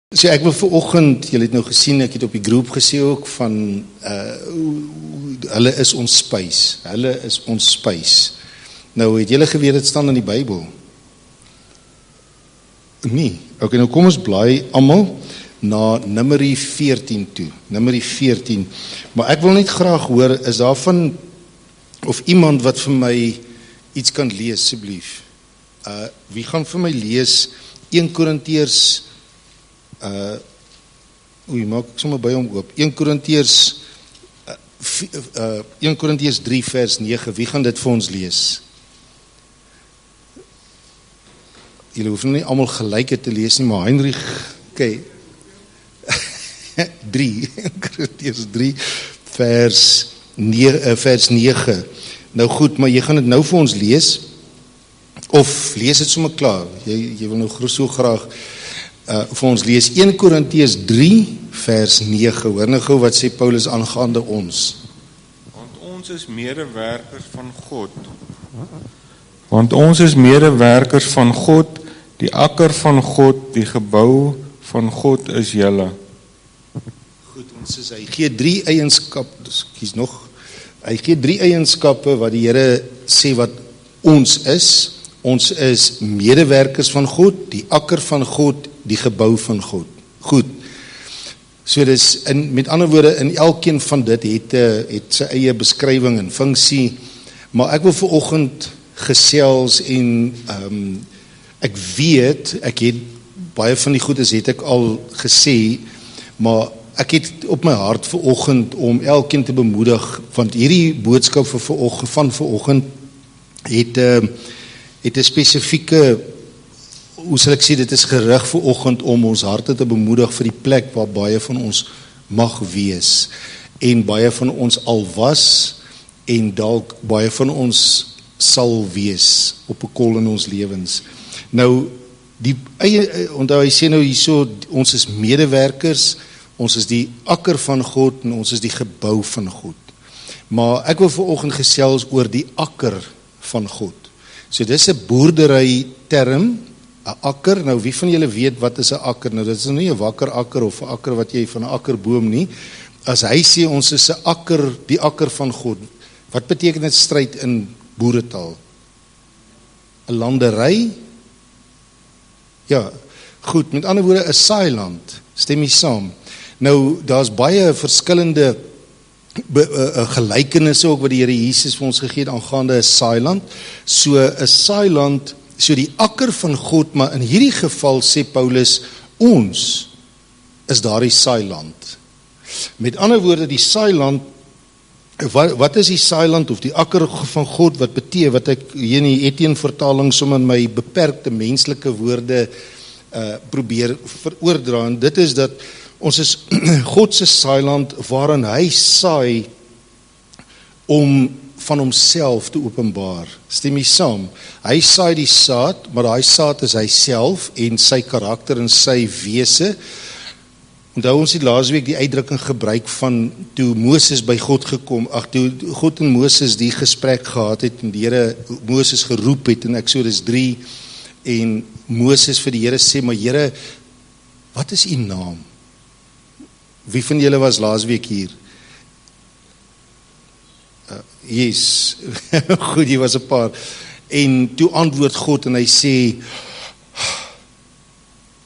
So ek wil vanoggend, julle het nou gesien, ek het op die groep gesê ook van hulle is ons spys. Hulle is ons spys. Nou het julle geweet dit staan in die Bybel? Nee. Okay, nou kom ons blaai almal na Numeri 14 toe. Numeri 14. Maar ek wil net graag hoor, is daar van of iemand wat vir my iets kan lees asseblief? Wie gaan vir my lees 1 Korintiërs maak ek sommer by hom oop. 1 Korintiërs 3 vers 9. Wie gaan dit vir ons lees? Julle hoef nie almal gelyk te lees nie, maar Heinrich, okay. 3, 1 Korintiërs 3 vers 9. Nou goed, maar jy gaan dit nou vir ons lees, of lees dit sommer klaar. Jy wil nou so graag vir ons lees 1 Korintiërs 3 vers 9. Hoor nou gou wat sê Paulus aangaande ons. Want ons is medewerkers van God. Want ons is medewerkers van God, die akker van God, die gebou van God is julle. Goed, hy gee 3 eienskappe, hy gee 3 eienskappe wat die Here sê wat ons is. Ons is medewerkers van God, die akker van God, die gebou van God. Goed. So dis met ander woorde in elkeen van dit het sy eie beskrywing en funksie, maar ek wil vanoggend gesels en ek weet, ek het baie van die goedes het ek al gesê, maar ek het op my hart vanoggend om elkeen te bemoedig, want hierdie boodskap van vanoggend het 'n spesifieke, hoe sal ek sê, dit is gerig vanoggend om ons harte te bemoedig vir die plek waar baie van ons mag wees, en baie van ons al was, en dalk baie van ons sal wees op 'n kol in ons lewens. Nou, onthou hy sê nou hierso, ons is medewerkers, ons is die akker van God, en ons is die gebou van God. Maar ek wil vanoggend gesels oor die akker van God. So dis 'n boerdery term, 'n akker. Nou wie van julle weet wat is 'n akker? Nou dit is nie 'n wakker akker of 'n akker wat jy van 'n akkerboom nie. As hy sê ons is 'n akker, die akker van God, wat beteken dit stryd in boeretaal? 'n landery? Ja, goed, met ander woorde 'n saailand. Stem jy saam? Nou daar's baie verskillende gelykenisse ook wat die Here Jesus vir ons gegee het aangaande 'n saailand. So 'n saailand, so die akker van God, maar in hierdie geval sê Paulus, ons is daardie saailand. Met ander woorde, die saailand, wat is die saailand of die akker van God, wat beteken, wat ek hier in die Etienne vertaling sommer in my beperkte menslike woorde probeer veroordra, en dit is dat ons is God se saailand waarin hy saai om van homself te openbaar. Stem jy saam? Hy saai die saad, maar daai saad is hy self en sy karakter en sy wese. Onthou ons het laasweek die uitdrukking gebruik van toe Moses by God gekom, toe God en Moses die gesprek gehad het en die Here Moses geroep het in Exodus 3 en Moses vir die Here sê, maar Here, wat is u naam? Wie van julle was laasweek hier? Yes, goed, hier was 'n paar. En toe antwoord God en hy sê,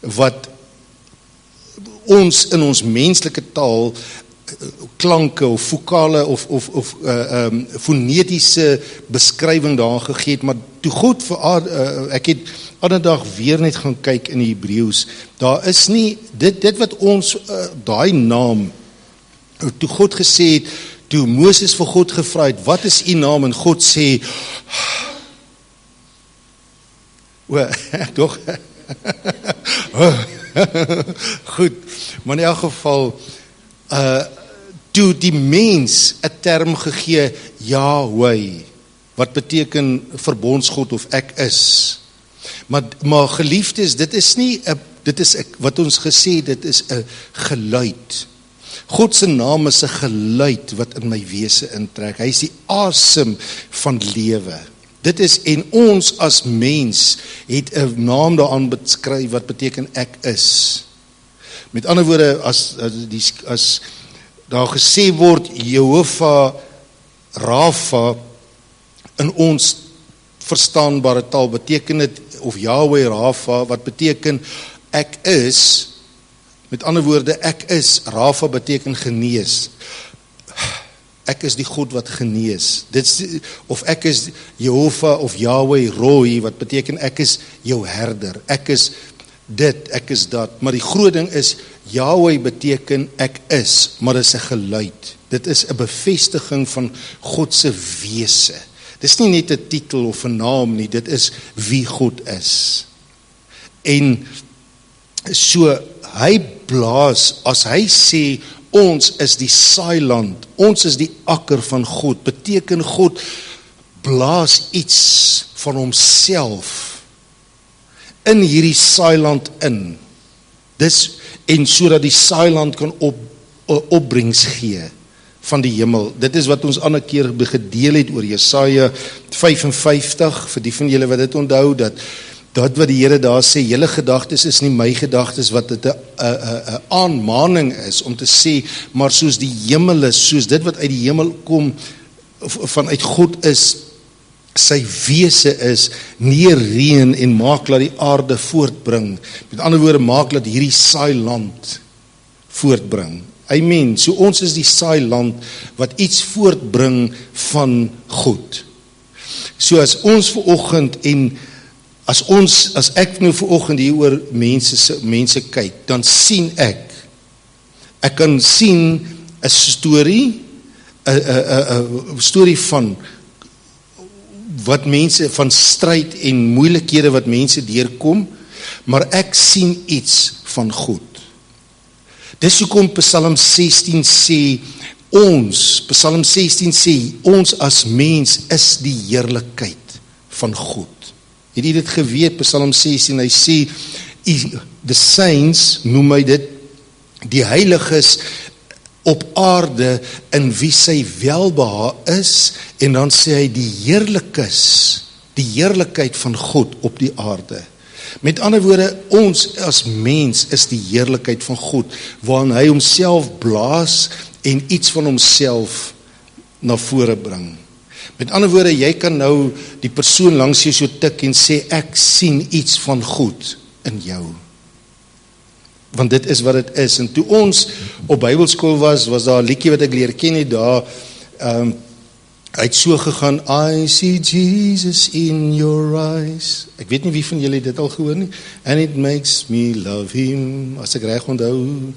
wat ons in ons menslike taal klanke of vokale of fonetiese beskrywing daar gegee het, maar toe God ek het ander dag weer net gaan kyk in die Hebreëus, daar is nie, dit wat ons, daai naam, toe God gesê het, toe Moses vir God gevra het, wat is u naam, en God sê, toch, goed, maar in elk geval, toe die mens 'n term gegee, Yahweh, wat beteken verbondsgod of ek is. Maar geliefdes, dit is nie, dit is wat ons gesê, dit is 'n geluid. God se naam is 'n geluid wat in my wese intrek. Hy is die asem van lewe. Dit is, en ons as mens het 'n naam daaraan beskryf wat beteken ek is. Met ander woorde, as daar gesê word, Jehovah Rafa, in ons verstaanbare taal, beteken dit, of Yahweh Rafa, wat beteken, ek is, met ander woorde, ek is, Rafa beteken genees. Ek is die God wat genees. Of ek is Jehovah of Yahweh Rohi, wat beteken ek is jou herder. Ek is dit, ek is dat. Maar die groot ding is, Yahweh beteken ek is, maar dit is 'n geluid. Dit is 'n bevestiging van God se wese. Dit is nie net 'n titel of 'n naam nie, dit is wie God is. En so, hy blaas, as hy sê, ons is die saailand, ons is die akker van God, beteken God blaas iets van homself in hierdie saailand in. En sodat die saailand kan opbrengs gee van die hemel. Dit is wat ons ander keer gedeel het oor Jesaja 55, vir die van julle wat dit onthou, dat wat die Here daar sê, julle gedagtes is nie my gedagtes, wat dit 'n aanmaning is, om te sê, maar soos die hemel is, soos dit wat uit die hemel kom, vanuit God is, sy wese is, neerreën en maak laat die aarde voortbring. Met ander woorde, maak laat hierdie saailand voortbring. Amen. So ons is die saailand wat iets voortbring van God. So as ons vanoggend en as ek nou vanoggend hier oor mense kyk, dan sien ek kan sien 'n storie, 'n storie van wat mense, van stryd en moeilikhede wat mense deurkom, maar ek sien iets van God. Dis hoekom Psalm 16 sê, Psalm 16 sê, ons as mens is die heerlikheid van God. Het jy dit geweet, Psalm 16, hy sê, the saints, noem hy dit, die heiliges op aarde, in wie sy welbehae is, en dan sê hy, die heerlikheid van God op die aarde. Met ander woorde, ons as mens is die heerlikheid van God, waarin hy homself blaas, en iets van homself na vore bring. Met ander woorde, jy kan nou die persoon langs jou so tik en sê, ek sien iets van goed in jou. Want dit is wat dit is. En toe ons op Bybelskool was daar 'n liedjie wat ek leer ken het daar, hy het so gegaan, I see Jesus in your eyes. Ek weet nie wie van julle dit al gehoor nie. And it makes me love him. As ek reg onthou,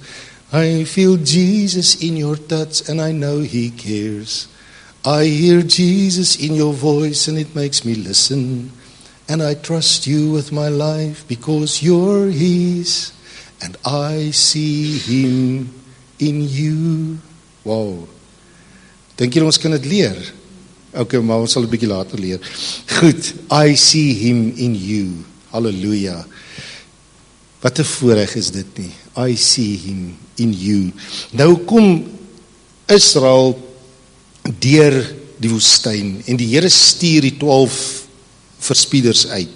I feel Jesus in your touch and I know he cares. I hear Jesus in your voice and it makes me listen. And I trust you with my life because you're his. And I see him in you. Wow. Dink julle ons kan dit leer? Okay, maar ons sal 'n bietjie later leer. Goed, I see him in you. Halleluja. Wat 'n voorreg is dit nie. I see him in you. Nou kom Israel deur die woestyn en die Here stuur die 12 verspieders uit.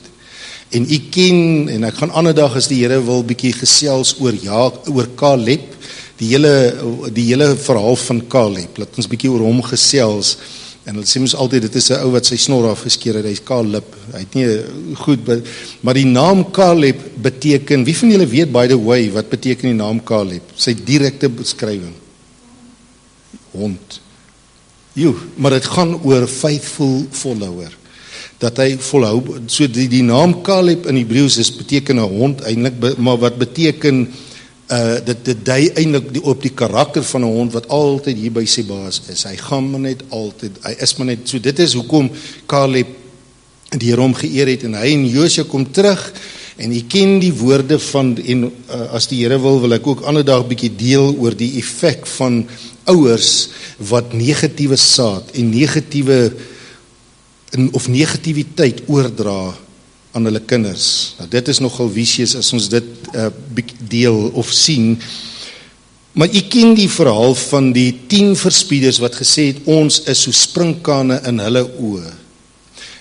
En ek ken, en ek gaan ander dag as die Here wil bietjie gesels oor Caleb, die hele verhaal van Caleb. Laat ons bietjie oor hom gesels. En hulle sê mens altyd, dit is 'n ou wat sy snor afgeskeer het, hy's Caleb. Hy het nie goed, maar die naam Caleb beteken, wie van julle weet by the way, wat beteken die naam Caleb? Sy direkte beskrywing. Hond. Maar dit gaan oor faithful follower. Dat hy volhou, so die naam Caleb in Hebreëus beteken 'n hond eintlik, maar wat beteken, dit dui eintlik op die karakter van 'n hond wat altyd hier by sy baas is. Hy gaan maar net altyd, hy is maar net, so dit is hoekom Caleb die Here hom geëer het, en hy en Josua kom terug, en jy ken die woorde van, en as die Here wil ek ook ander dag bietjie deel oor die effek van ouers wat negatiewe saad en negativiteit oordra aan hulle kinders. Nou dit is nogal vicious as ons dit deel of sien. Maar jy ken die verhaal van die 10 verspieders wat gesê het, ons is so sprinkane in hulle oë.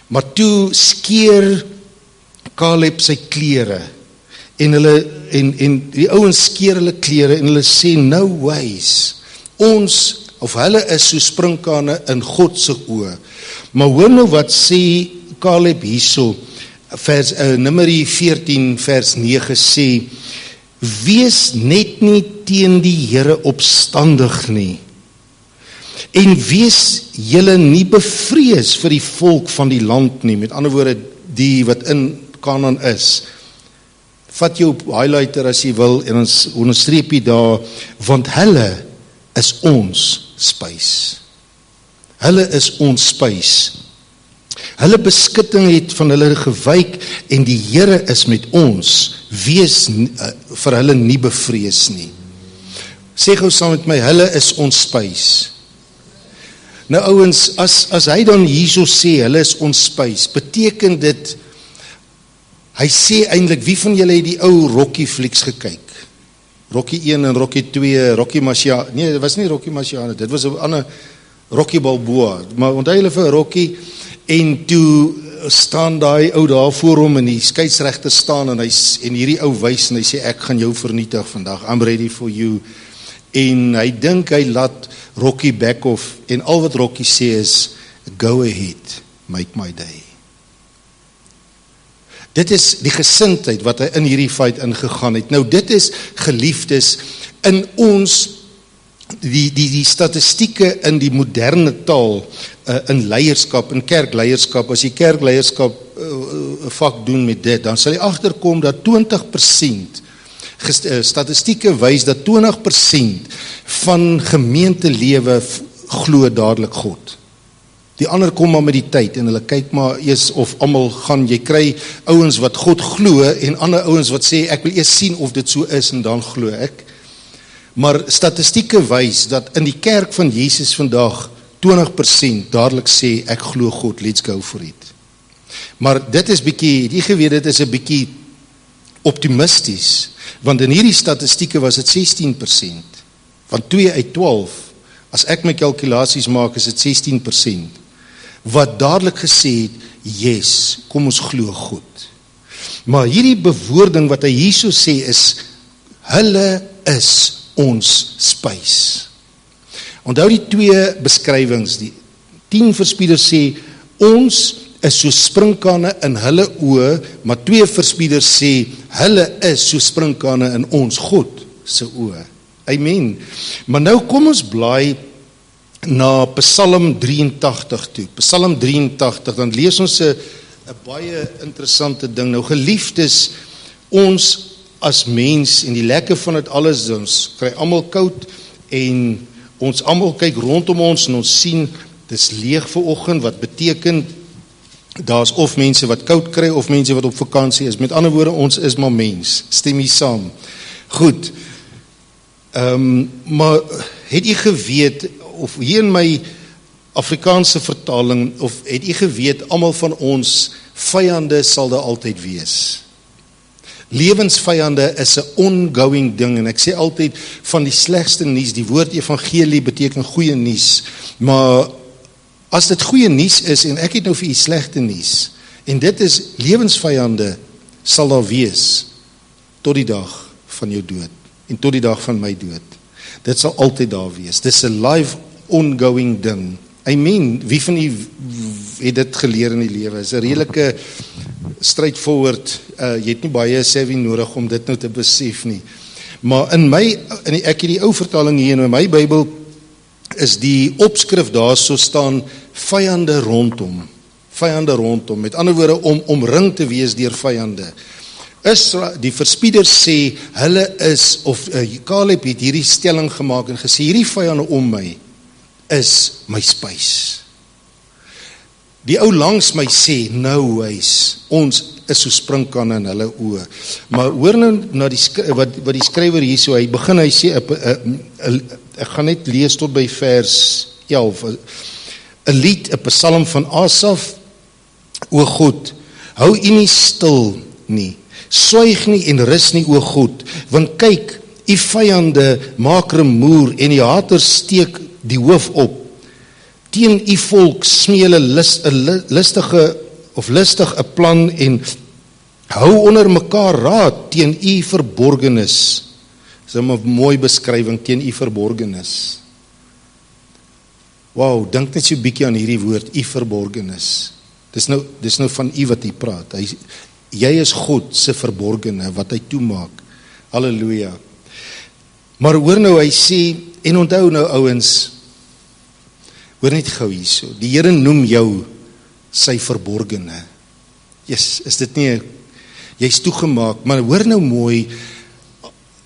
Maar toe skeer Caleb sy klere En die ouens skeer hulle klere en hulle sê, no ways, hulle is so sprinkane in God se oë. Maar hoor nou wat sê Caleb hierso, Numeri 14 vers 9 sê, wees net nie teen die Here opstandig nie, en wees julle nie bevrees vir die volk van die land nie, met ander woorde, die wat in Kanaan is. Vat jou highlighter as jy wil, en ons onderstreep jy daar, want hulle is ons spys. Hulle is ons spys. Hulle beskutting het van hulle gewyk, en die Here is met ons, wees vir hulle nie bevrees nie. Sê gou saam met my, hulle is ons spys. Nou ouens, as hy dan hierso sê, hulle is ons spys, beteken dit, hy sê eintlik, wie van julle het die ou Rocky flieks gekyk? Rocky 1 en Rocky 2, Rocky Marciano, nee, dit was nie Rocky Marciano, dit was 'n ander Rocky Balboa, maar onthou julle vir Rocky, en toe staan daai ou daar voor hom, en die skeieregter staan, en hierdie ou wys, en hy sê, ek gaan jou vernietig vandag, I'm ready for you, en hy dink, hy laat Rocky back off, en al wat Rocky sê is, go ahead, make my day. Dit is die gesindheid wat hy in hierdie fight ingegaan het. Nou dit is geliefdes in ons, die statistieke in die moderne taal, in leierskap, in kerkleierskap, as jy kerkleierskap vak doen met dit, dan sal jy agterkom dat 20%, statistieke wys dat 20% van gemeentelewe glo dadelik God. Die ander kom maar met die tyd, en hulle kyk maar eers of almal gaan, jy kry ouens wat God glo, en ander ouens wat sê, ek wil eers sien of dit so is, en dan glo ek. Maar statistieke wys, dat in die kerk van Jesus vandag, 20% dadelik sê, ek glo God, let's go for it. Maar dit is bietjie, die geweet, dit is 'n bietjie optimisties, want in hierdie statistieke was dit 16%, van 2 uit 12, as ek my kalkulasies maak, is dit 16%, wat dadelik gesê het, yes, kom ons glo God. Maar hierdie bewoording wat hy hierso sê is, hulle is ons spys. Onthou die twee beskrywings, die 10 verspieders sê, ons is so sprinkane in hulle oë, maar 2 verspieders sê, hulle is so sprinkane in ons God se oë. Amen. Maar nou kom ons blaai na Psalm 83 toe. Psalm 83, dan lees ons 'n baie interessante ding. Nou geliefdes, ons as mens, en die lekker van dit alles, ons kry almal koud, en ons almal kyk rondom ons, en ons sien, dis leeg vanoggend, wat beteken, daar's of mense wat koud kry, of mense wat op vakansie is. Met ander woorde, ons is maar mens. Stem jy saam? Goed. Maar het jy geweet, of hier in my Afrikaanse vertaling, of het jy geweet, almal van ons vyande sal daar altyd wees. Lewensvyande is 'n ongoing ding, en ek sê altyd van die slegste nuus, die woord evangelie beteken goeie nuus, maar as dit goeie nuus is, en ek het nou vir u slegte nuus, en dit is lewensvyande sal daar wees, tot die dag van jou dood, en tot die dag van my dood. Dit sal altyd daar wees. Dit is 'n life ongoing ding. Amen. Wie van u het dit geleer in die lewe? Is 'n redelike straightforward, jy het nie baie savvy nodig om dit nou te besef nie. Maar ek het die ou vertaling hier in my Bybel, is die opskrif daar so staan, vyande rondom. Vyande rondom. Met ander woorde, om omring te wees deur vyande. Die verspieders sê, hulle is, of Caleb het hierdie stelling gemaak en gesê, hierdie vyande om my is my spys. Die ou langs my sê, no ways, ons is so sprinkane in hulle oë. Maar hoor nou na wat die skrywer hierso, hy begin, hy sê, ek gaan net lees tot by vers 11, 'n lied, 'n psalm van Asaf, o God, hou u nie stil nie, swyg nie en rus nie, o God, want kyk, u vyande maak rumoer en die haters steek die hoof op. Teen u volk smee hulle listig 'n plan en Hou onder mekaar raad teen u verborgenis. Dis 'n mooi beskrywing teen u verborgenis. Wow, dink net so 'n bietjie aan hierdie woord, u verborgenis. Dis nou van u wat hy praat. Jy is God se verborgene wat hy toemaak. Halleluja. Maar hoor nou, hy sê, en onthou nou ouens, hoor net gou hierso, die Here noem jou sy verborgene. Yes, is dit nie, jy's toegemaak, maar hoor nou mooi,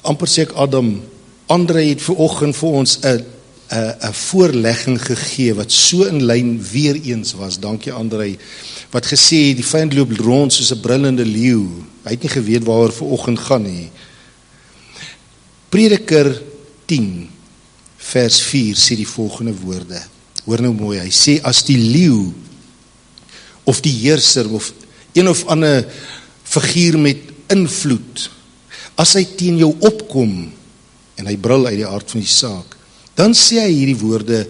amper sê ek Adam, André het vanoggend vir ons 'n voorlegging gegee, wat so in lyn weer eens was, dankie André, wat gesê, die vyand loop rond soos 'n brullende leeu, hy het nie geweet waaroor vanoggend gaan nie. Prediker 10, vers 4, sê die volgende woorde, hoor nou mooi, hy sê, as die leeu, of die heerser, of een of ander figuur met invloed, as hy teen jou opkom, en hy brul uit die aard van die saak, dan sê hy hierdie woorde,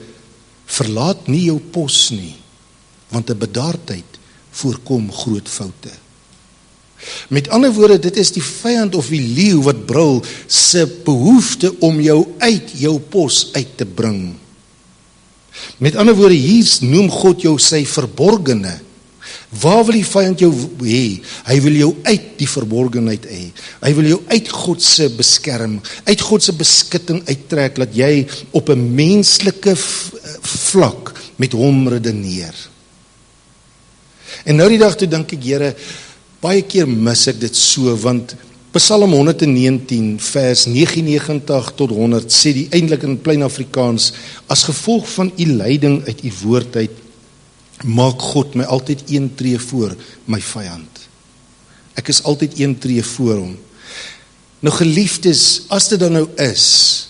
verlaat nie jou pos nie, want 'n bedaardheid voorkom groot foute. Met ander woorde, dit is die vyand of die leeu wat brul, se behoefte om jou uit jou pos uit te bring. Met ander woorde, hier noem God jou sy verborgene. Waar wil die vyand jou hê? Hy wil jou uit die verborgenheid hê. Hy wil jou uit God se beskerm, uit God se beskutting uittrek, dat jy op 'n menslike vlak met hom redeneer. En nou die dag toe dink ek, Here, baie keer mis ek dit so, want Psalm 119 vers 99 tot 100 sê die eintlik in plain Afrikaans, as gevolg van u leiding uit u woord uit, maak God my altyd een tree voor my vyand. Ek is altyd een tree voor hom. Nou geliefdes, as dit dan nou is,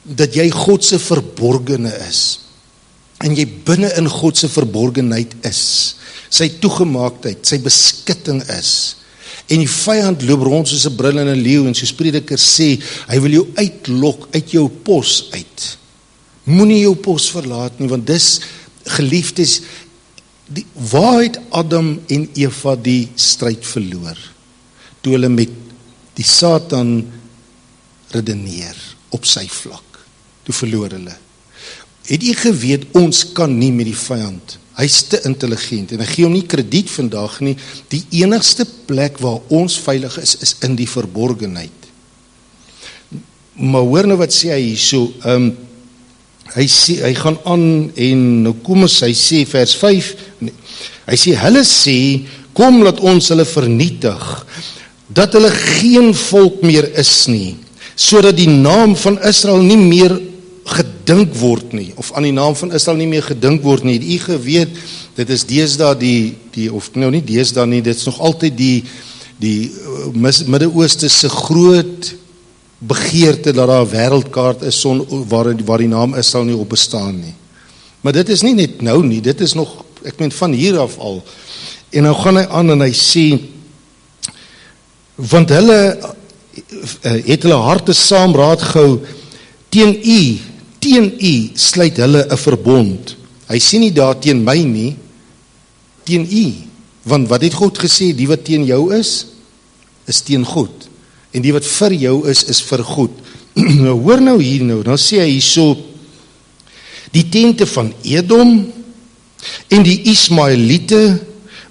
dat jy God se verborgene is, en jy binne in God se verborgenheid is, sy toegemaaktheid, sy beskutting is, en die vyand loop rond soos 'n brullende leeu, en soos Prediker sê, hy wil jou uitlok uit jou pos uit. Moenie jou pos verlaat nie, want dis, geliefdes, waar het Adam en Eva die stryd verloor? Toe hulle met die Satan redeneer op sy vlak. Toe verloor hulle. Het jy geweet, ons kan nie met die vyand, hy is te intelligent, en ek gee hom nie krediet vandag nie, die enigste plek waar ons veilig is, is in die verborgenheid. Maar hoor nou wat sê hy hierso, hy gaan aan, en nou kom ons, hy sê vers 5, hy sê, hulle sê, kom laat ons hulle vernietig, dat hulle geen volk meer is nie, sodat die naam van Israel nie meer gedink word nie, of aan die naam van Israel nie meer gedink word nie. U geweet, dit is deesdae of nou nie deesdae nie, dit is nog altyd die Midde-Ooste se groot begeerte, dat daar 'n wêreldkaart is, waar die naam Israel nie op bestaan nie. Maar dit is nie net nou nie, dit is nog, ek meen van hier af al. En nou gaan hy aan en hy sê, want hulle het hulle harte saam raad gehou, teen u sluit hulle 'n verbond. Hy sê nie daar teen my nie, teen u. Want wat het God gesê, die wat teen jou is teen God. En die wat vir jou is vir God. Nou hoor nou hier nou, dan sê hy hierso, die tente van Edom, en die Ismaelite,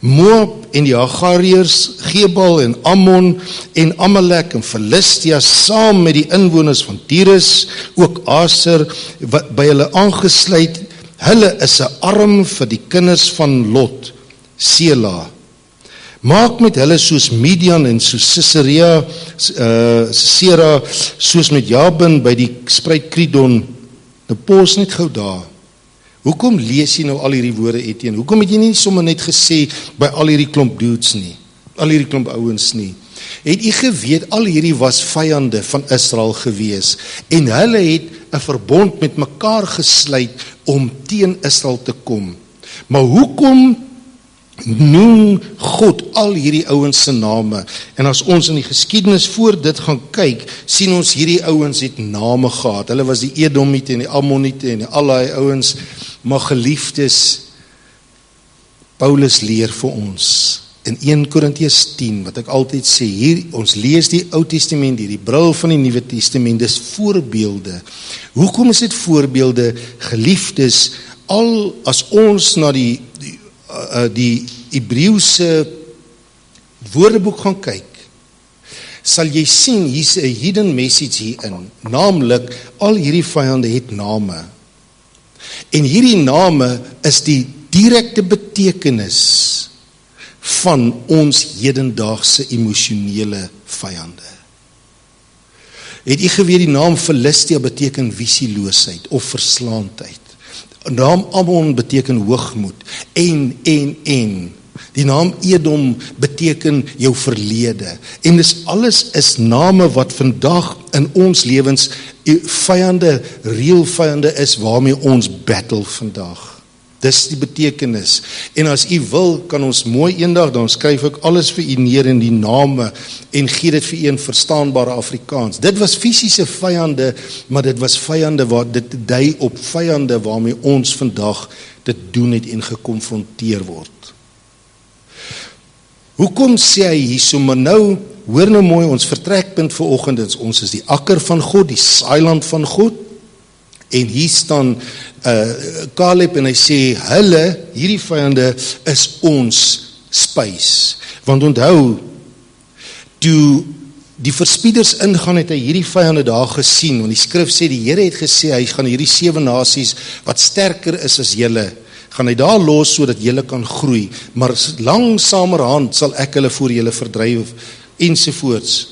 Moab en die Hagariërs, Gebal en Ammon en Amalek en Filistia, saam met die inwoners van Tyrus, ook Aser, wat by hulle aangesluit, hulle is 'n arm vir die kinders van Lot, Sela. Maak met hulle soos Midian en soos Sisera, soos met Jabin by die spruit Kridon. Nou pos net gou daar. Hoekom lees jy nou al hierdie woorde, Etienne? Hoekom het jy nie sommer net gesê by al hierdie klomp dudes nie, al hierdie klomp ouens nie? Het jy geweet, al hierdie was vyande van Israel gewees, en hulle het 'n verbond met mekaar gesluit om teen Israel te kom. Maar hoekom noem God al hierdie ouens se name? En as ons in die geskiedenis voor dit gaan kyk, sien ons hierdie ouens het name gehad. Hulle was die Edomite en die Ammonite en al die ouens. Maar geliefdes, Paulus leer vir ons, in 1 Korintiërs 10, wat ek altyd sê, hier, ons lees die Ou Testament, die bril van die Nuwe Testament, dis voorbeelde. Hoekom is dit voorbeelde? Geliefdes, al as ons na die Hebreëse woordeboek gaan kyk, sal jy sien, hier's 'n hidden message hierin, naamlik, al hierdie vyande het name. En hierdie name is die direkte betekenis van ons hedendaagse emosionele vyande. Het jy geweet die naam Philistia beteken visieloosheid of verslaandheid? Naam Ammon beteken hoogmoed. En. Die naam Edom beteken jou verlede. En dis alles is name wat vandag in ons lewens vyande, reël vyande is waarmee ons battle vandag. Dis die betekenis. En as u wil, kan ons mooi eendag, dan skryf ek alles vir u neer in die name en gee dit vir u in verstaanbare Afrikaans. Dit was fisiese vyande, maar dit was vyande waar dit dui op vyande waarmee ons vandag dit doen het en gekonfronteer word. Hoekom sê hy hierso, maar nou, hoor nou mooi, ons vertrekpunt vir oggend, ons is die akker van God, die saailand van God, en hier staan Caleb en hy sê, hierdie vyande is ons spys. Want onthou, toe die verspieders ingaan, het hy hierdie vyande daar gesien, want die skrif sê, die Here het gesê, hy gaan hierdie 7 nasies, wat sterker is as julle, gaan hy daar los, sodat julle kan groei, maar langsamerhand sal ek hulle voor julle verdryf, ensovoorts.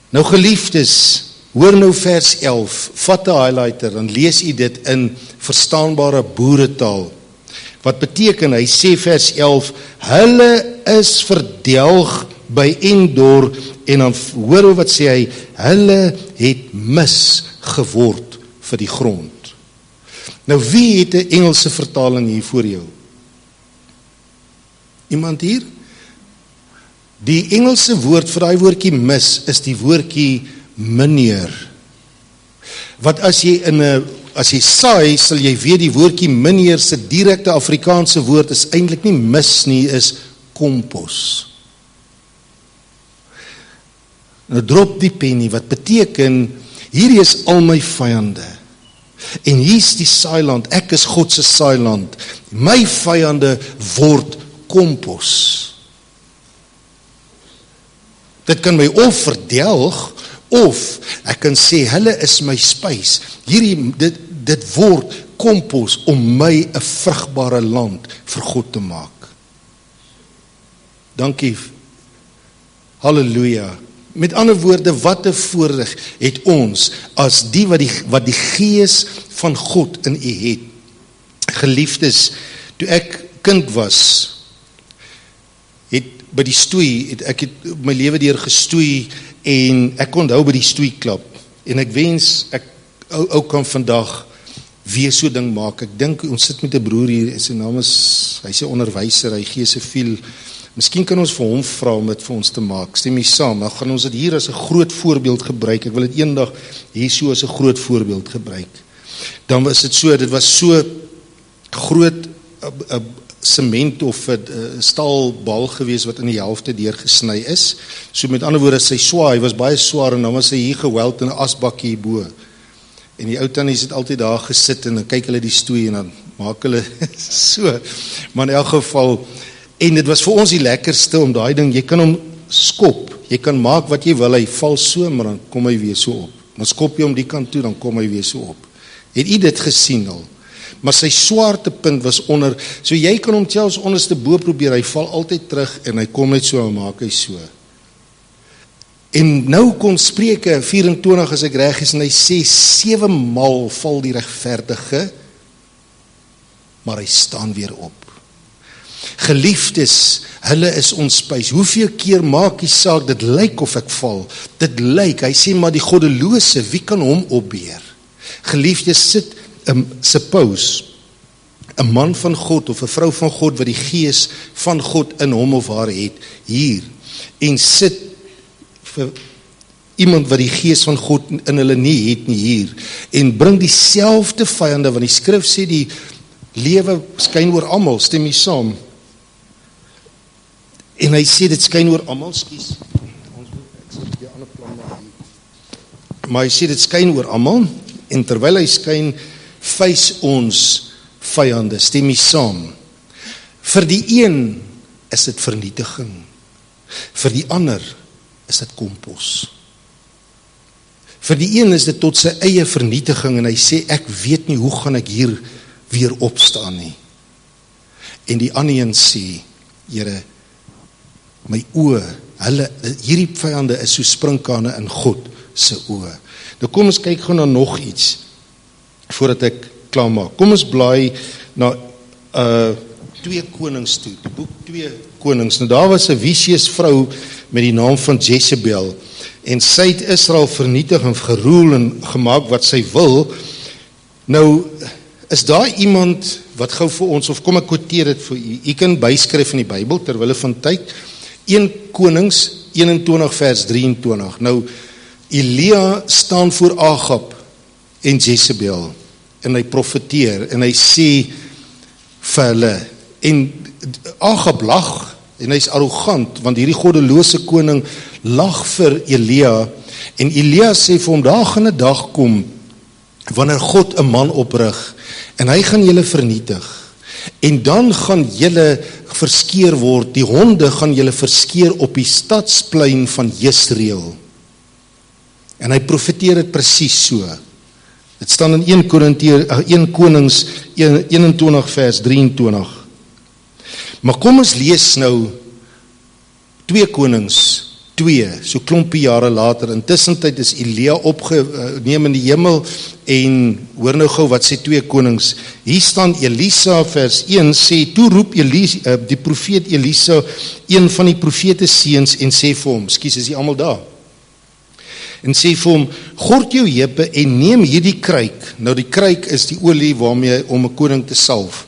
Nou geliefdes, hoor nou vers 11, vat 'n highlighter, dan lees u dit in verstaanbare boeretaal. Wat beteken, hy sê vers 11, hulle is verdelg by Endor, en dan hoor wat sê hy, hulle het mis geword vir die grond. Nou wie het 'n Engelse vertaling hier voor jou? Iemand hier? Die Engelse woord vir daai woordjie mis, is die woordjie meneer. Wat as jy saai, sal jy weet die woordjie meneer se direkte Afrikaanse woord is eintlik nie mis nie, is kompos. Nou drop die penny, wat beteken, hierdie is al my vyande. En hier's die saailand, ek is God se saailand. My vyande word kompos. Dit kan my of verdelg, of ek kan sê, hulle is my spys. Dit word kompos om my 'n vrugbare land vir God te maak. Dankie. Halleluja. Met ander woorde, wat 'n voorreg het ons as die wat die gees van God in u het. Geliefdes, toe ek kind was, by die stoei, ek het my lewe deur gestoei, en ek onthou by die stoeiklap, en ek wens, ek ou kan vandag weer so ding maak. Ek dink, ons sit met 'n broer hier, sy naam is, hy sê onderwyser, hy gee seviel, miskien kan ons vir hom vra om dit vir ons te maak, stem jy saam, dan gaan ons dit hier as 'n groot voorbeeld gebruik, ek wil dit eendag hier so as 'n groot voorbeeld gebruik. Dan was dit so, dit was so groot, sement of 'n staalbal gewees wat in die helfte deurgesny is. So met ander woorde, sy swaai was baie swaar en dan was sy hier geweld in 'n asbakkie hierbo. En die ou tannies het altyd daar gesit en dan kyk hulle die stoei en dan maak hulle so. Maar in elk geval, en dit was vir ons die lekkerste om daai ding, jy kan hom skop, jy kan maak wat jy wil, hy val so, maar dan kom hy weer so op. Dan skop jy hom die kant toe, dan kom hy weer so op. Het jy dit gesien al? Maar sy swaartepunt was onder, so jy kan hom selfs onderste bo probeer, hy val altyd terug en hy kom net so en maak hy so. En nou kom Spreuke 24 as ek reg is en hy sê 7 maal val die regverdige, maar hy staan weer op. Geliefdes, hulle is ons spys. Hoeveel keer maak die saak, dit lyk of ek val, dit lyk, hy sê maar die goddelose, wie kan hom opbeer? Geliefdes, sit suppose, 'n man van God of 'n vrou van God wat die gees van God in hom of haar het, hier, en sit vir iemand wat die gees van God in hulle nie het nie hier, en bring dieselfde vyande, want die skrif sê die lewe skyn oor almal, stem jy saam? En hy sê dit skyn oor almal, skus. Ek sit die ander plan maar hier. Maar hy sê dit skyn oor almal en terwyl hy skyn, face ons vyande, stem hy saam. Vir die een is dit vernietiging. Vir die ander is dit kompos. Vir die een is dit tot sy eie vernietiging en hy sê ek weet nie hoe gaan ek hier weer opstaan nie. En die ander een sê, Here, my oë, hierdie vyande is so sprinkane in God se oë. Nou kom ons kyk gou na nog iets voordat ek klaar maak. Kom ons blaai na 2 Konings toe, die boek 2 Konings. Nou daar was 'n visieus vrou met die naam van Jezebel en sy het Israel vernietig en geroel en gemaak wat sy wil. Nou is daar iemand wat gou vir ons, of kom ek quoteer dit vir u, u kan byskryf in die Bybel terwille van tyd, 1 Konings 21 vers 23. Nou Elia staan voor Agab en Jezebel en hy profeteer en hy sê vir hulle, en Agab lag en hy is arrogant want hierdie goddelose koning lag vir Elia en Elia sê vir hom, daar gaan 'n dag kom wanneer God 'n man oprig en hy gaan julle vernietig en dan gaan julle verskeer word, die honde gaan julle verskeer op die stadsplein van Jesreel. En hy profeteer dit presies so. Dit staan in 1 Konings 21 vers 23. Maar kom ons lees nou 2 Konings 2, so klompie jare later. Intussen tyd is Elia opgeneem in die hemel en hoor nou gou wat sê 2 Konings. Hier staan Elisa vers 1 sê, toe roep die profeet Elisa, een van die profete seuns en sê vir hom, skus, is jy almal daar? En sê vir hom, gord jou heupe en neem hierdie kruik. Nou die kruik is die olie waarmee om 'n koning te salf.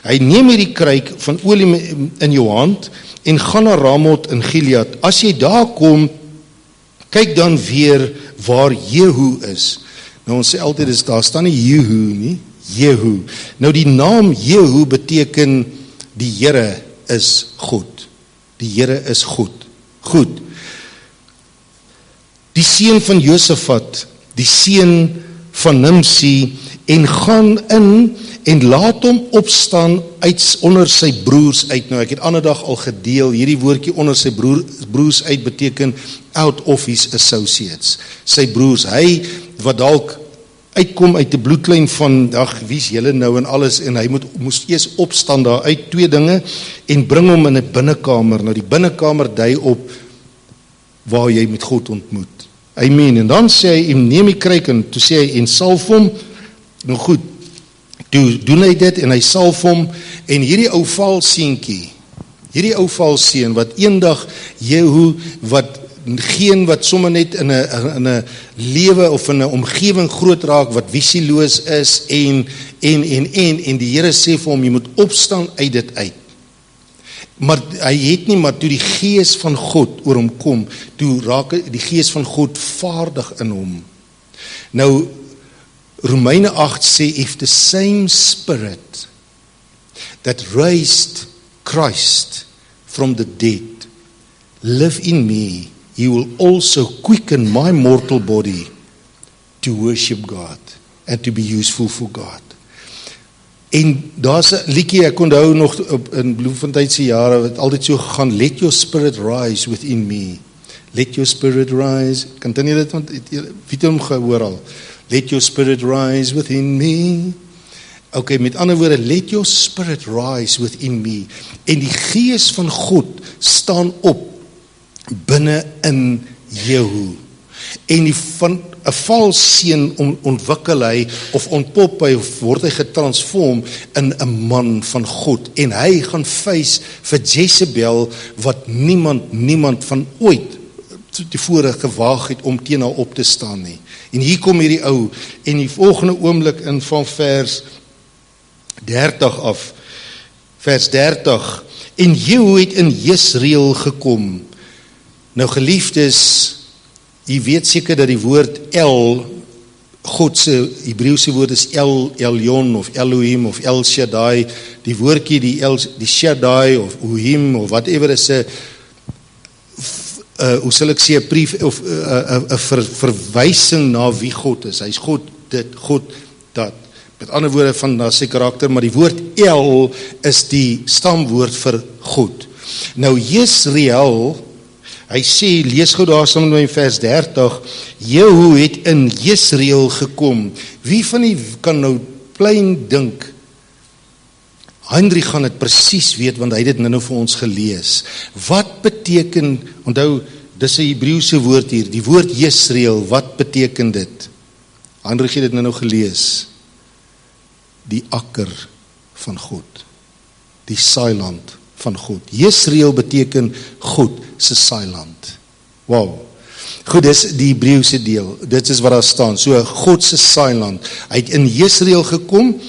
Hy neem hierdie kruik van olie in jou hand en gaan na Ramoth in Gilead. As jy daar kom, kyk dan weer waar Jehu is. Nou ons sê altyd, daar staan nie Jehu nie, Jehu. Nou die naam Jehu beteken die Here is God. Die Here is God. Goed. Die seun van Josafat, die seun van Nimsi, en gaan in en laat hom opstaan onder sy broers uit. Nou ek het ander dag al gedeel, hierdie woordjie onder sy broers uit beteken out of his associates. Sy broers, hy wat dalk uitkom uit die bloedlyn van, wie's julle nou en alles, en hy moes eers opstaan daar uit, 2 dinge, en bring hom in 'n binnekamer. Nou die binnekamer dui op waar jy met God ontmoet. Amen. En dan sê hy, neem die kruik en toe sê hy, en salf hom. Nou goed, toe doen hy dit en hy salf hom en hierdie ou valseentjie, hierdie ou valseun wat eendag Jehu wat sommer net in 'n lewe of in 'n omgewing groot raak wat visieloos is en die Here sê vir hom jy moet opstaan uit dit uit. Maar hy het nie, maar toe die gees van God oor hom kom, toe raak die gees van God vaardig in hom. Nou Romeine 8 sê, if the same spirit that raised Christ from the dead live in me, he will also quicken my mortal body to worship God and to be useful for God. En daar's 'n liedjie, ek onthou nog in Bloemfontein se jare, wat altyd so gegaan, let your spirit rise within me. Let your spirit rise. Kan jy dit, want wie het hom gehoor al? Let your spirit rise within me. Okay, met ander woorde, let your spirit rise within me. En die gees van God staan op binne in Jehu. En van 'n valseun ontwikkel hy, of ontpop hy, of word hy getransform in 'n man van God. En hy gaan face vir Jezebel, wat niemand van ooit tevore gewaag het om teen haar op te staan nie. En hier kom hierdie ou, en die volgende oomblik in van vers 30 af, vers 30, en Jehu het in Jesreel gekom. Nou geliefdes, jy weet seker dat die woord God se Hebreëse woord is Elyon of Elohim of El Shaddai, die woordjie die Shaddai of Ohim of whatever is 'n hoe sal ek sê, 'n brief of 'n verwysing na wie God is. Hy's God dit, God dat. Met ander woorde van na sy karakter, maar die woord El is die stamwoord vir God. Nou Jesreel, hy sê, lees gou daar saam met my vers 30, Jehu het in Jesreel gekom. Wie van die kan nou plein dink? Heinrich gaan dit presies weet, want hy het dit nou vir ons gelees. Wat beteken, onthou, dis 'n Hebreëse woord hier, die woord Jesreel, wat beteken dit? Heinrich het dit nou gelees. Die akker van God, die saailand van God. Jesreel beteken God se saailand. Wow. Goed, dis die Hebreëse deel. Dit is wat daar staan. So God se saailand. Hy het in Jesreel gekom.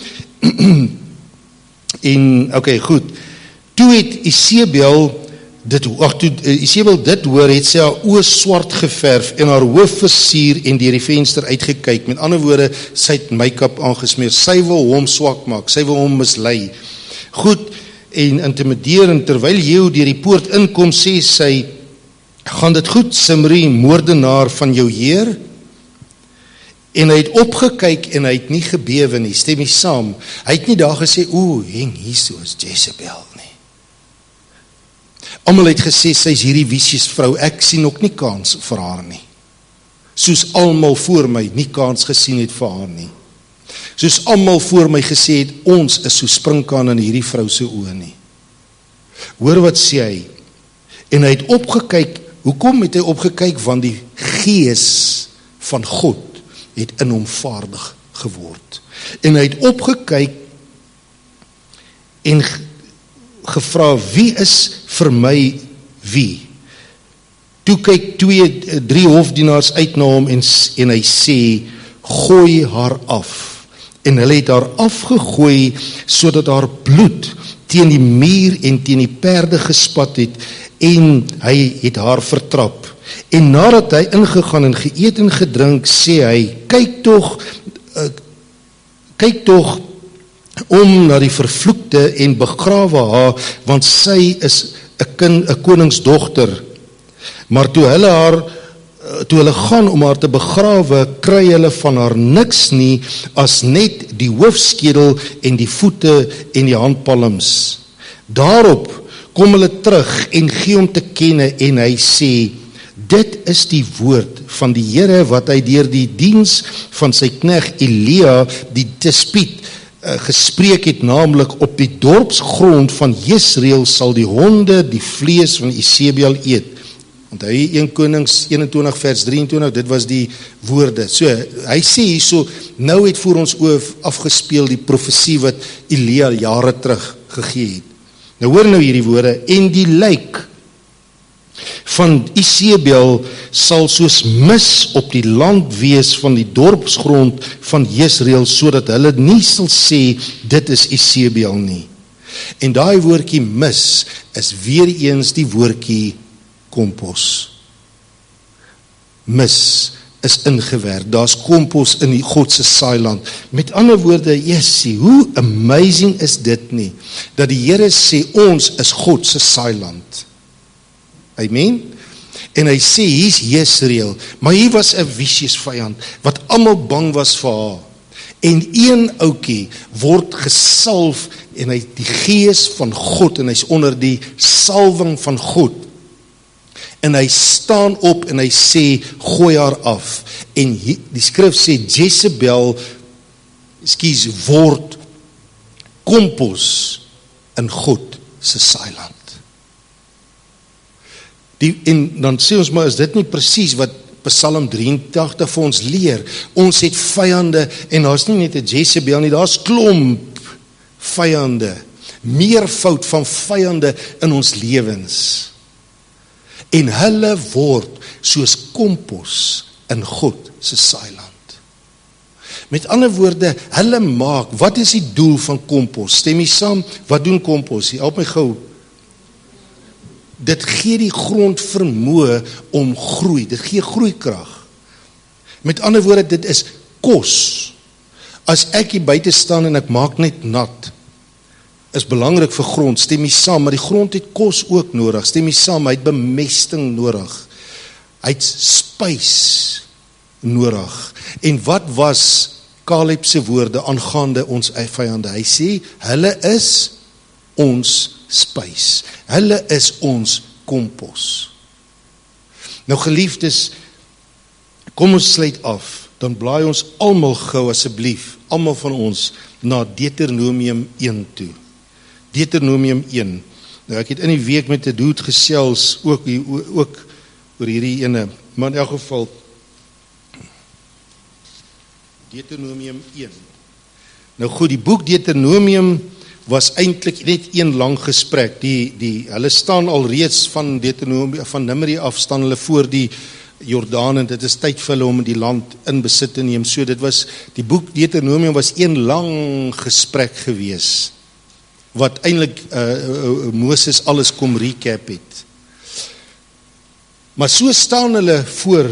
En okay, goed. Toe het Isebel dit hoor, het sy haar oë swart geverf en haar hoof versier en deur die venster uitgekyk. Met ander woorde, sy het make-up aangesmeer. Sy wil hom swak maak, sy wil hom mislei. Goed, en intimideer, en terwyl Jehu deur die poort inkom, sê sy, gaan dit goed, Simri, moordenaar van jou Heer? En hy het opgekyk en hy het nie gebewe nie, stem nie saam. Hy het nie daar gesê, heng hier so is Jezebel nie. Almal het gesê, sy is hierdie visies vrou, ek sien ook nie kans vir haar nie. Soos almal voor my nie kans gesien het vir haar nie. Soos almal voor my gesê het, ons is so springkaan in hierdie vrou se oë nie. Hoor wat sê hy? En hy het opgekyk, hoekom het hy opgekyk? Want die gees van God het in hom vaardig geword. En hy het opgekyk en gevra, wie is vir my wie? Toe kyk 3 hofdienaars uit na hom en hy sê, gooi haar af. En hulle het haar afgegooi, sodat haar bloed teen die muur en teen die perde gespat het, en hy het haar vertrap. En nadat hy ingegaan en geëet en gedrink, sê hy, kyk tog om na die vervloekte en begrawe haar, want sy is 'n koningsdogter. Maar toe hulle gaan om haar te begrawe, kry hulle van haar niks nie, as net die hoofskedel en die voete en die handpalms. Daarop kom hulle terug en gee hom te kenne, en hy sê, dit is die woord van die Here, wat hy deur die diens van sy knegt Elia, die Tispiet, gespreek het, naamlik op die dorpsgrond van Jesreel sal die honde die vlees van Isebel eet. Want hy 1 Konings 21 vers 23, dit was die woorde. So, hy sê hierso, nou het voor ons oor afgespeel die profesie wat Elia jare terug gegee het. Nou hoor nou hierdie woorde, en die lijk van Isebel sal soos mis op die land wees van die dorpsgrond van Jesreel, sodat hulle nie sal sê, dit is Isebel nie. En daai woordjie mis, is weer eens die woordjie kompos. Mis is ingewerk, daar's kompos in die God se saailand. Met ander woorde, Jessie, hoe amazing is dit nie, dat die Here sê, ons is God se saailand. Amen. En hy sê, hier's Jesreel, maar hier was 'n vicious vyand, wat almal bang was vir haar. En een ouetjie word gesalf, en hy die gees van God, en hy's onder die salwing van God. En hy staan op, en hy sê, gooi haar af. En die skrif sê, Jezebel, word kompos in God se saailand. En dan sê ons maar, is dit nie presies wat Psalm 83 vir ons leer? Ons het vyande, en daar's nie net 'n Jezebel nie, daar's klomp vyande, meervoud van vyande in ons lewens. En hulle word soos kompos in God se saailand. Met ander woorde, hulle maak, wat is die doel van kompos? Stem jy saam? Wat doen kompos? Help my gou. Dit gee die grond vermoë om groei, dit gee groeikrag. Met ander woorde, dit is kos. As ek hier buite staan en ek maak net nat, is belangrik vir grond, stem jy saam, maar die grond het kos ook nodig, stem jy saam, hy het bemesting nodig. Hy het spys nodig. En wat was Caleb se woorde aangaande ons vyande? Hy sê, hulle is ons spys. Hulle is ons kompos. Nou geliefdes, kom ons sluit af, dan blaai ons almal gou asseblief, almal van ons, na Deuteronomium 1 toe. Deuteronomium 1. Nou ek het in die week met 'n dude gesels, ook oor hierdie ene, maar in elk geval, Deuteronomium 1. Nou goed, die boek Deuteronomium was eintlik net een lang gesprek. Hulle staan al reeds van Deuteronomium, van Numeri af, staan hulle voor die Jordaan, en dit is tyd vir hulle om die land in besit te neem. So dit was, die boek Deuteronomium was een lang gesprek gewees, wat eintlik Moses alles kom recap het. Maar so staan hulle voor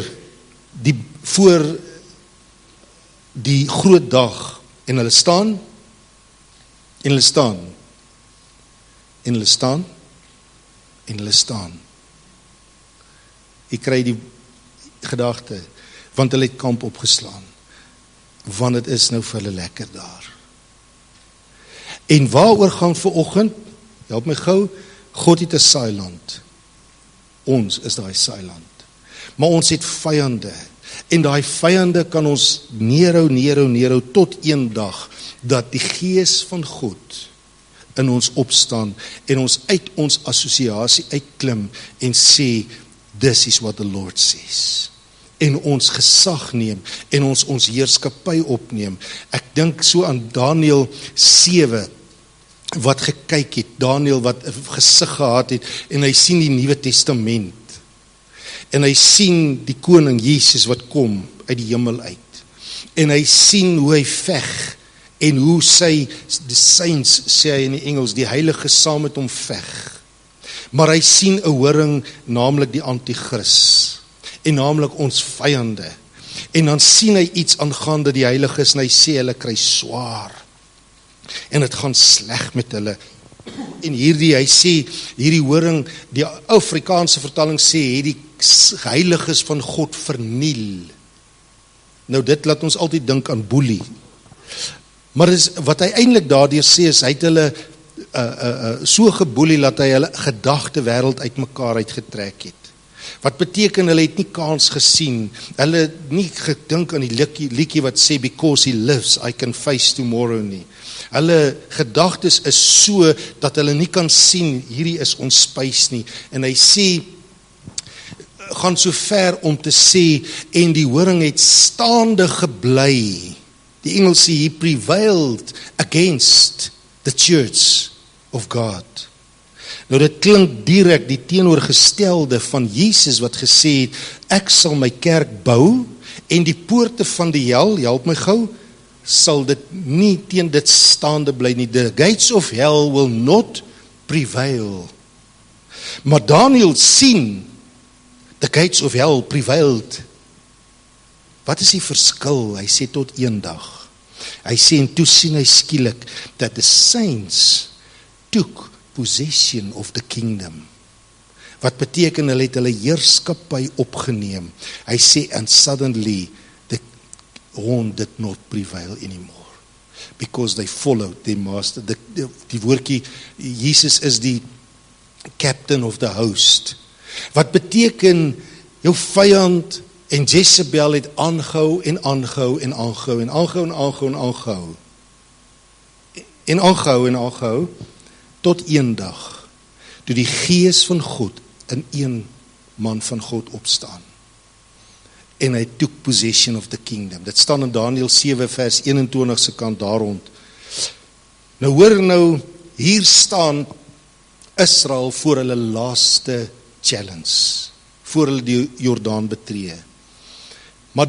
die groot dag, en hulle staan, en hulle staan, en hulle staan, en hulle staan. Ek kry die gedagte, want hulle het kamp opgeslaan, want het is nou vir hulle lekker daar. En waaroor gaan vanoggend? Help my gou, God het 'n saailand. Ons is daai saailand. Maar ons het vyande. En daai vyande kan ons neerhou tot een dag dat die Gees van God in ons opstaan en ons uit ons assosiasie uitklim en sê, this is what the Lord says. En ons gesag neem en ons heerskappy opneem. Ek dink so aan Daniël 7 wat gekyk het, Daniël wat 'n gesig gehad het en hy sien die Nuwe Testament. En hy sien die koning Jesus wat kom uit die hemel uit. En hy sien hoe hy veg en hoe die saints, sê hy in die Engels, die heilige saam met hom veg. Maar hy sien 'n horing, naamlik die anti-kris, en naamlik ons vyande. En dan sien hy iets aangaande die heiliges en hy sê hulle kry swaar. En dit gaan sleg met hulle. En hy sê, hierdie horing, die Afrikaanse vertaling sê, het die heiliges van God verniel. Nou dit laat ons altyd dink aan boelie. Maar wat hy eintlik daardeur sê is, hy het hulle so geboelie dat hy hulle gedagte wêreld uitmekaar uitgetrek het. Wat beteken hulle het nie kans gesien, hulle het nie gedink aan die liedjie wat sê, because he lives, I can face tomorrow nie. Hulle gedagtes is so, dat hulle nie kan sien, hierdie is ons spys nie. En hy sê, gaan so ver om te sê, en die horing het staande gebly. Die Engels sê, he prevailed against the church of God. Nou dit klink direk die teenoorgestelde van Jesus wat gesê het, ek sal my kerk bou, en die poorte van die hel, help my gou, sal dit nie teen dit staande bly nie. The gates of hell will not prevail. Maar Daniël sien, the gates of hell prevailed. Wat is die verskil? Hy sê tot een dag. Hy sê, en toe sien hy skielik, that the saints took possession of the kingdom. Wat beteken, hulle het hulle heerskappy opgeneem. Hy sê, and suddenly, the horn did not prevail anymore. Because they followed their master. Die woordjie, Jesus is die captain of the host. Wat beteken, jou vyand en Jezebel het aangehou en aangehou en aangehou en aangehou en aangehou en aangehou. En aangehou en aangehou, tot een dag, toe die Gees van God in een man van God opstaan. En hy took possession of the kingdom. Dit staan in Daniël 7 vers 21 se kant daar rond. Nou hoor nou, hier staan Israel voor hulle laaste challenge, voor hulle die Jordaan betree. Maar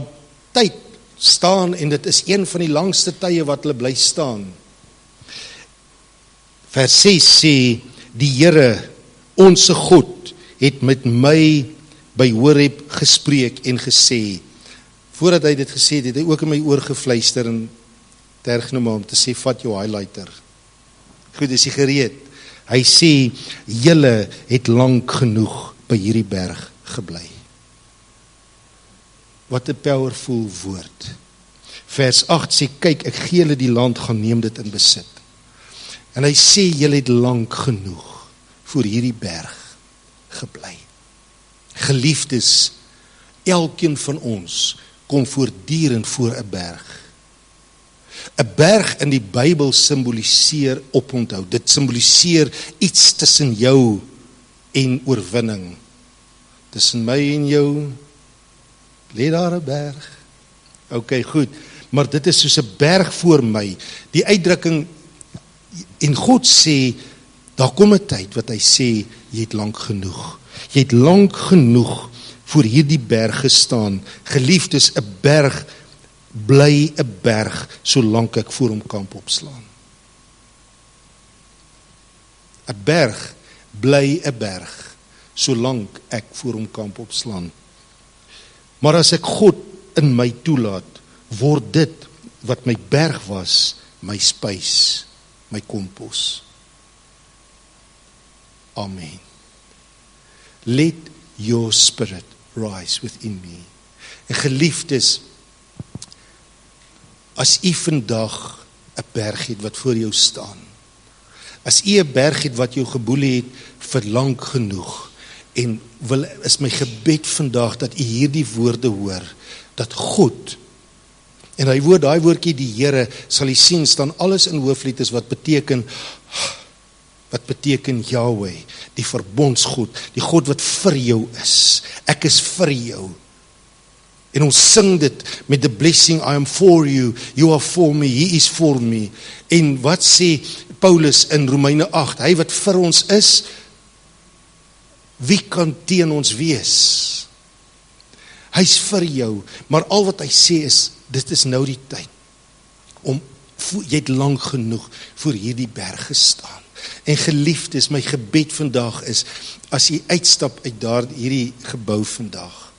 tyd staan, en dit is een van die langste tye wat hulle bly staan. Vers 6 sê, die Here, onse God, het met my by Horeb gespreek en gesê, voordat hy dit gesê het, hy ook in my oor gefluister en terugneem om te sê, vat jou highlighter. Goed, is hy gereed? Hy sê, julle het lank genoeg by hierdie berg gebly. Wat 'n powerful woord. Vers 8 sê, kyk, ek gee julle die land, gaan neem dit in besit. En hy sê, julle het lank genoeg voor hierdie berg gebly. Geliefdes, elkeen van ons kom voortdurend voor 'n berg. 'n Berg in die Bybel simboliseer oponthou. Dit simboliseer iets tussen jou en oorwinning. Tussen my en jou lê daar 'n berg. OK, goed. Maar dit is soos 'n berg voor my. Die uitdrukking, en God sê, daar kom 'n tyd wat hy sê, jy het lank genoeg. Jy het lank genoeg voor hierdie berg gestaan. Geliefdes, 'n berg bly 'n berg solank ek voor hom kamp opslaan. 'n Berg bly 'n berg solank ek voor hom kamp opslaan. Maar as ek God in my toelaat, word dit wat my berg was, my spys, my kompos. Amen. Let your spirit rise within me. En geliefdes, as u vandag 'n berg het wat voor jou staan, as u 'n berg het wat jou geboelie het vir lank genoeg, en is my gebed vandag dat u hierdie woorde hoor, dat God, en daai woordjie die Here, sal u sien staan alles in hoofletters wat beteken Yahweh, die verbondsgod, die God wat vir jou is. Ek is vir jou. En ons sing dit met the blessing, I am for you, you are for me, he is for me. En wat sê Paulus in Romeine 8, hy wat vir ons is, wie kan teen ons wees? Hy's vir jou, maar al wat hy sê is, dit is nou die tyd, jy het lank genoeg voor hierdie berg gestaan. En geliefdes, my gebed vandag is, as jy uitstap uit hierdie gebou vandag,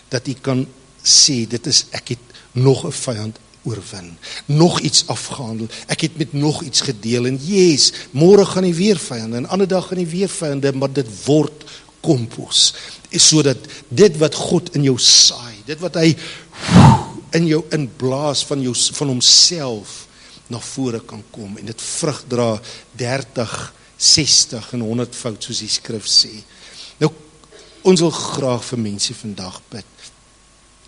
dat jy kan sê, ek het nog 'n vyand oorwin, nog iets afgehandel, ek het met nog iets gedeel, en yes, môre gaan jy weer vyande, en ander dag gaan jy weer vyande, maar dit word kompos, sodat dit wat God in jou saai, dit wat hy in jou inblaas van homself na vore kan kom, en dit vrug dra 30, 60 en 100 fout, soos die skrif sê. Nou, ons wil graag vir mense vandag bid,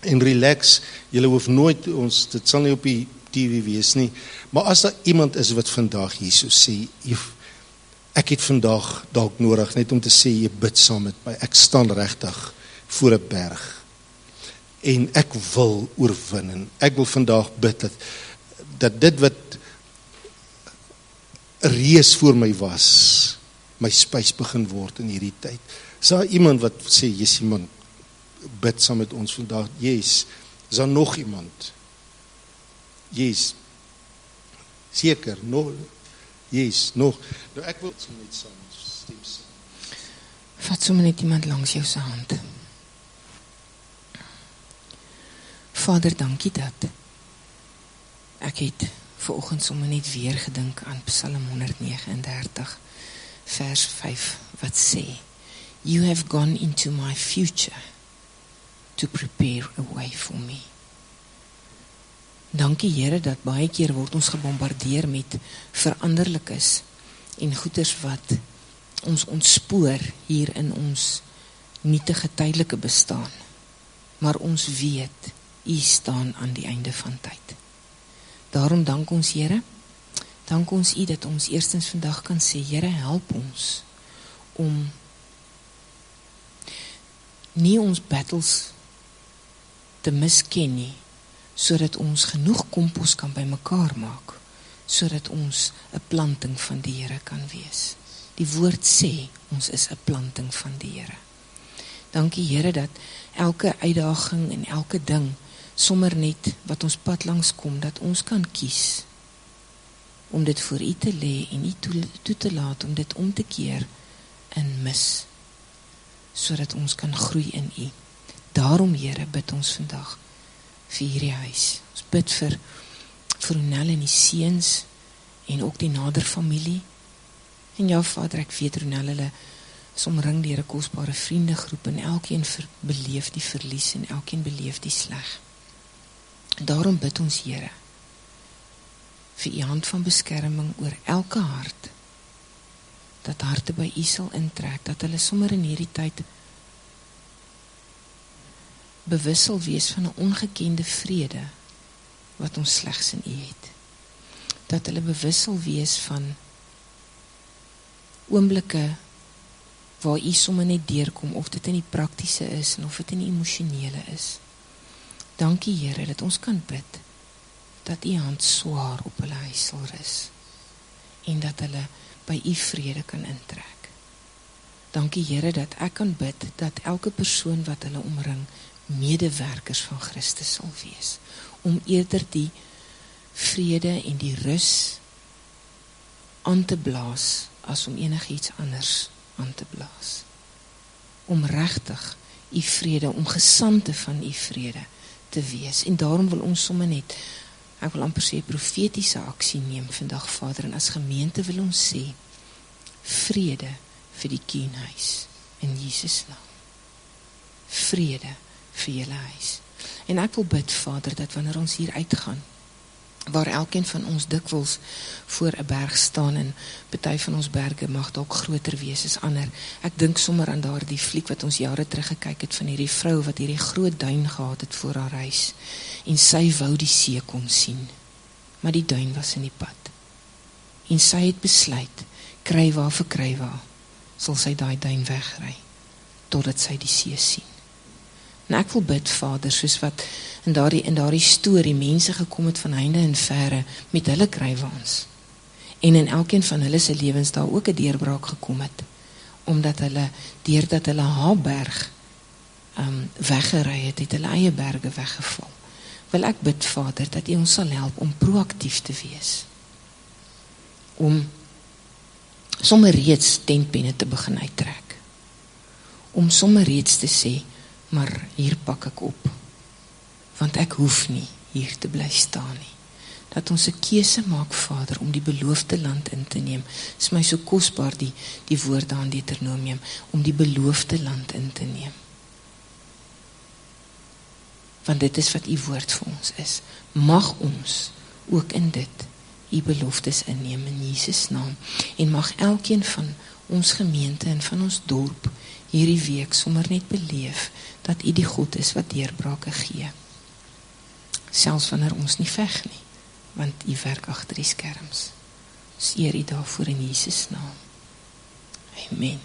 en relax, julle hoef nooit, dit sal nie op die TV wees nie, maar as daar iemand is wat vandag hierso sê, ek het vandag dalk nodig, net om te sê, jy bid saam met my, ek staan regtig voor 'n berg, en ek wil oorwin, en ek wil vandag bid, dat dit wat 'n reus voor my was, my spys begin word in hierdie tyd. Is daar iemand wat sê, yes, iemand bid saam met ons vandag? Yes. Is daar nog iemand? Yes. Seker, nog. Yes, nog. Nou ek wil net saam stem saam. Vat sommer net iemand langs jou se hand. Vader, dankie dat ek het vanoggend sommer net weer gedink aan Psalm 139 vers 5 wat sê, you have gone into my future to prepare a way for me. Dankie Here dat baie keer word ons gebombardeer met veranderlikes en goeders wat ons ontspoor hier in ons nietige tydelike bestaan. Maar ons weet, U staan aan die einde van tyd. Daarom dank ons Here, dank ons U dat ons eerstens vandag kan sê, Here help ons om nie ons battles te misken nie, sodat ons genoeg kompos kan bymekaar maak, sodat ons 'n planting van die Here kan wees. Die woord sê, ons is 'n planting van die Here. Dankie Here dat elke uitdaging en elke ding, sommer net wat ons pad langs kom, dat ons kan kies, om dit voor U te lê en U toe te laat, om dit om te keer in mis, sodat ons kan groei in U. Daarom Here bid ons vandag, vir hierdie huis. Ons bid vir Ronel en die seuns en ook die nader familie. En ja Vader, ek weet Ronel, hulle is omring deur 'n kosbare vriendegroep en elkeen beleef die verlies en elkeen beleef die sleg. Daarom bid ons Here vir u hand van beskerming oor elke hart, dat harte by u sal intrek, dat hulle sommer in hierdie tyd bewus sal wees van 'n ongekende vrede wat ons slegs in u het. Dat hulle bewus sal wees van oomblikke waar u sommer net deurkom, of dit in die praktiese is en of dit in die emosionele is. Dankie Here dat ons kan bid dat u hand swaar op hulle huis sal rus en dat hulle by u vrede kan intrek. Dankie Here dat ek kan bid dat elke persoon wat hulle omring medewerkers van Christus sal wees, om eerder die vrede en die rus aan te blaas as om enigiets anders aan te blaas. Om regtig u vrede, om gesande van u vrede te wees. En daarom wil ons sommer net, ek wil amper sê, profetiese aksie neem vandag, Vader, en as gemeente wil ons sê, vrede vir die Kienhuis, in Jesus naam. Vrede vir julle huis. En ek wil bid, Vader, dat wanneer ons hier uitgaan, waar elkeen van ons dikwels voor 'n berg staan, en party van ons berge mag dalk groter wees as ander. Ek dink sommer aan daardie fliek wat ons jare terug gekyk het, van hierdie vrou wat hierdie groot duin gehad het voor haar huis, en sy wou die see kon sien, maar die duin was in die pad. En sy het besluit, krywaar vir krywaar, sal sy daai duin wegry, totdat sy die see sien. En ek wil bid, Vader, soos wat in daardie storie mense gekom het van heinde en verre met hulle krywaans, en in elkeen van hulle se lewens daar ook 'n deurbraak gekom het, omdat hulle, deurdat hulle haar berg weggery het, het hulle eie berge weggeval. Wil ek bid, Vader, dat u ons sal help om proaktief te wees, om sommer reeds tentpenne te begin uittrek, om sommer reeds te sê, maar hier pak ek op, want ek hoef nie hier te bly staan nie. Dat ons 'n keuse maak, Vader, om die beloofde land in te neem. Is my so kosbaar die woorde aan Deuteronomium, om die beloofde land in te neem. Want dit is wat u woord vir ons is. Mag ons ook in dit u beloftes inneem in Jesus naam. En mag elkeen van ons gemeente en van ons dorp hierdie week sommer net beleef dat u die God is wat deurbrake gee. Selfs wanneer ons nie veg nie, want u werk agter die skerms. Ons eer u daarvoor in Jesus naam. Amen.